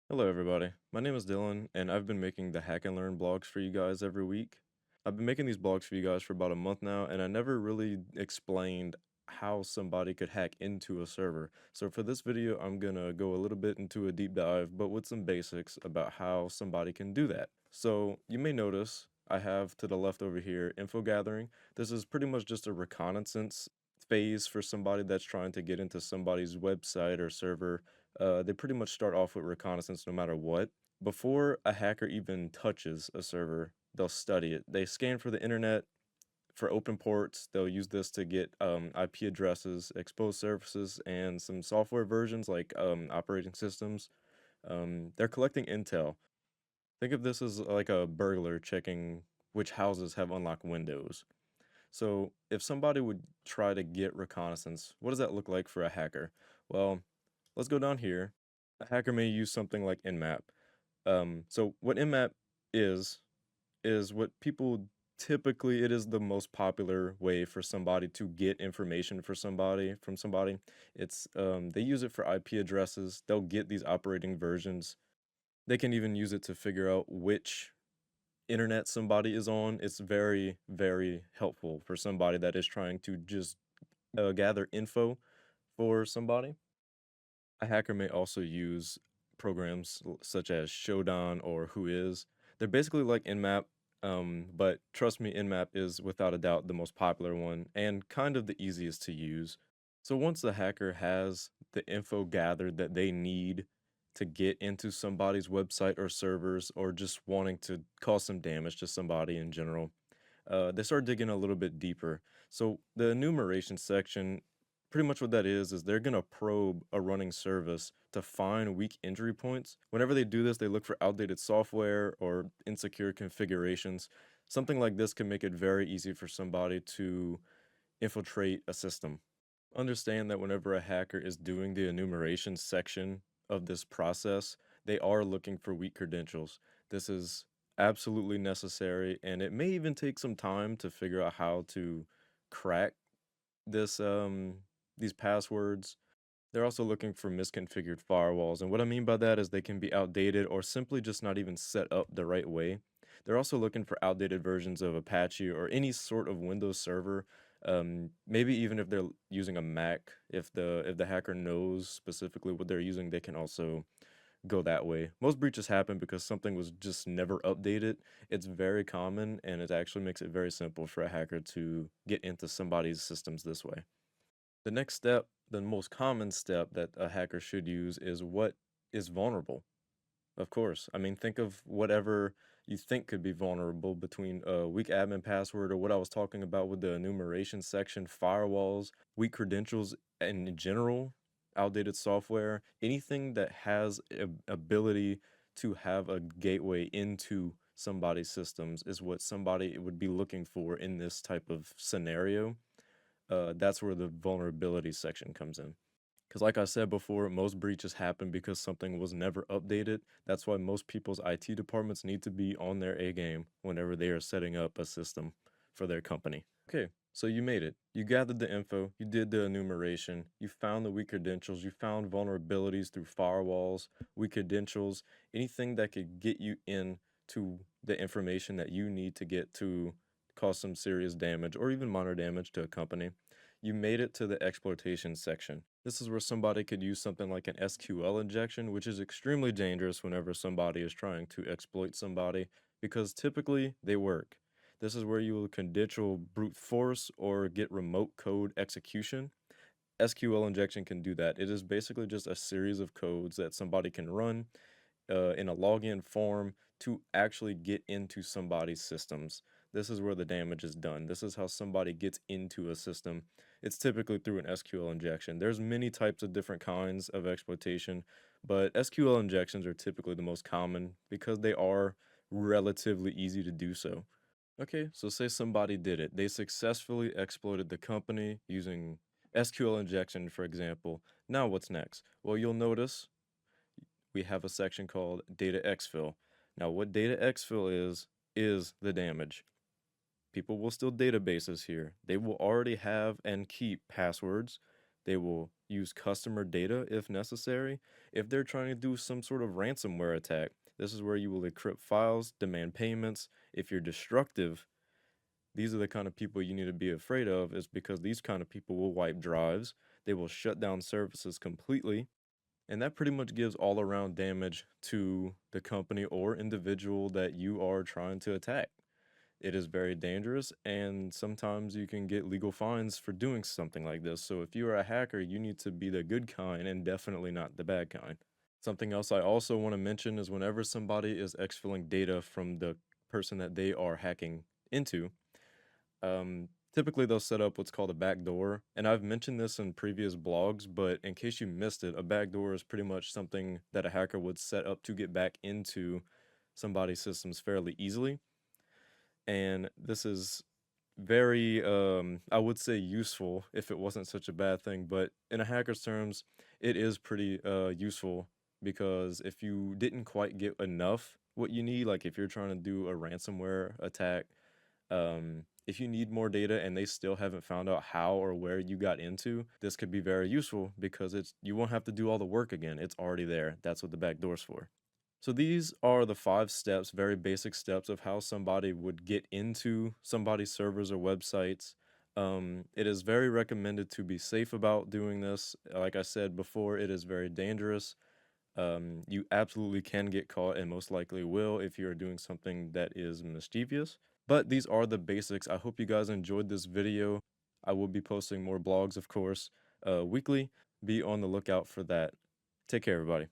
Hello, everybody. My name is Dylan, and I've been making the Hack and Learn blogs for you guys every week. I've been making these blogs for you guys for about a month now, and I never really explained how somebody could hack into a server. So for this video, I'm gonna go a little bit into a deep dive, but with some basics about how somebody can do that. So you may notice I have to the left over here info gathering. This is pretty much just a reconnaissance phase for somebody that's trying to get into somebody's website or server. They pretty much start off with reconnaissance no matter what. Before a hacker even touches a server, they'll study it. They scan for the internet, for open ports. They'll use this to get IP addresses, expose services, and some software versions like operating systems. They're collecting intel. Think of this as like a burglar checking which houses have unlocked windows. So if somebody would try to get reconnaissance, what does that look like for a hacker? Well, let's go down here. A hacker may use something like Nmap. So what Nmap is is what people typically it is the most popular way for somebody to get information for somebody from somebody. It's they use it for IP addresses. They'll get these operating versions. They can even use it to figure out which internet somebody is on. It's very, very helpful for somebody that is trying to just gather info for somebody. A hacker may also use programs such as Shodan or Whois. They're basically like Nmap, but trust me, Nmap is without a doubt the most popular one and kind of the easiest to use. So once the hacker has the info gathered that they need to get into somebody's website or servers or just wanting to cause some damage to somebody in general, they start digging a little bit deeper. So the enumeration section, pretty much what that is they're gonna probe a running service to find weak entry points. Whenever they do this, they look for outdated software or insecure configurations. Something like this can make it very easy for somebody to infiltrate a system. Understand that whenever a hacker is doing the enumeration section of this process, they are looking for weak credentials. This is absolutely necessary, and it may even take some time to figure out how to crack this these passwords. They're also looking for misconfigured firewalls, and what I mean by that is they can be outdated or simply just not even set up the right way. They're also looking for outdated versions of Apache or any sort of Windows server. Maybe even if they're using a Mac, if the hacker knows specifically what they're using, they can also go that way. Most breaches happen because something was just never updated. It's very common, and it actually makes it very simple for a hacker to get into somebody's systems this way. The next step, the most common step that a hacker should use is what is vulnerable. Of course. I mean, think of whatever you think could be vulnerable between a weak admin password or what I was talking about with the enumeration section, firewalls, weak credentials in general, outdated software, anything that has ability to have a gateway into somebody's systems is what somebody would be looking for in this type of scenario. That's where the vulnerability section comes in. Because, like I said before, most breaches happen because something was never updated. That's why most people's IT departments need to be on their A game whenever they are setting up a system for their company. Okay, so you made it. You gathered the info, you did the enumeration, you found the weak credentials, you found vulnerabilities through firewalls, weak credentials, anything that could get you in to the information that you need to get to cause some serious damage or even minor damage to a company. You made it to the exploitation section. This is where somebody could use something like an SQL injection, which is extremely dangerous whenever somebody is trying to exploit somebody because typically they work. This is where you will credential brute force or get remote code execution. SQL injection can do that. It is basically just a series of codes that somebody can run in a login form to actually get into somebody's systems. This is where the damage is done. This is how somebody gets into a system. It's typically through an SQL injection. There's many types of different kinds of exploitation, but SQL injections are typically the most common because they are relatively easy to do so. Okay, so say somebody did it. They successfully exploited the company using SQL injection, for example. Now what's next? Well, you'll notice we have a section called data exfil. Now, what data exfil is the damage. People will steal databases here. They will already have and keep passwords. They will use customer data if necessary. If they're trying to do some sort of ransomware attack, this is where you will encrypt files, demand payments. If you're destructive, these are the kind of people you need to be afraid of, is because these kind of people will wipe drives, they will shut down services completely, and that pretty much gives all around damage to the company or individual that you are trying to attack. It is very dangerous, and sometimes you can get legal fines for doing something like this. So if you are a hacker, you need to be the good kind and definitely not the bad kind. Something else I also want to mention is whenever somebody is exfilling data from the person that they are hacking into, typically they'll set up what's called a backdoor. And I've mentioned this in previous blogs, but in case you missed it, a backdoor is pretty much something that a hacker would set up to get back into somebody's systems fairly easily. And this is very, I would say useful if it wasn't such a bad thing, but in a hacker's terms, it is pretty useful because if you didn't quite get enough what you need, like if you're trying to do a ransomware attack, if you need more data and they still haven't found out how or where you got into, this could be very useful because you won't have to do all the work again. It's already there. That's what the back door's for. So these are the 5 steps, very basic steps of how somebody would get into somebody's servers or websites. It is very recommended to be safe about doing this. Like I said before, it is very dangerous. You absolutely can get caught and most likely will if you are doing something that is mischievous. But these are the basics. I hope you guys enjoyed this video. I will be posting more blogs, of course, weekly. Be on the lookout for that. Take care, everybody.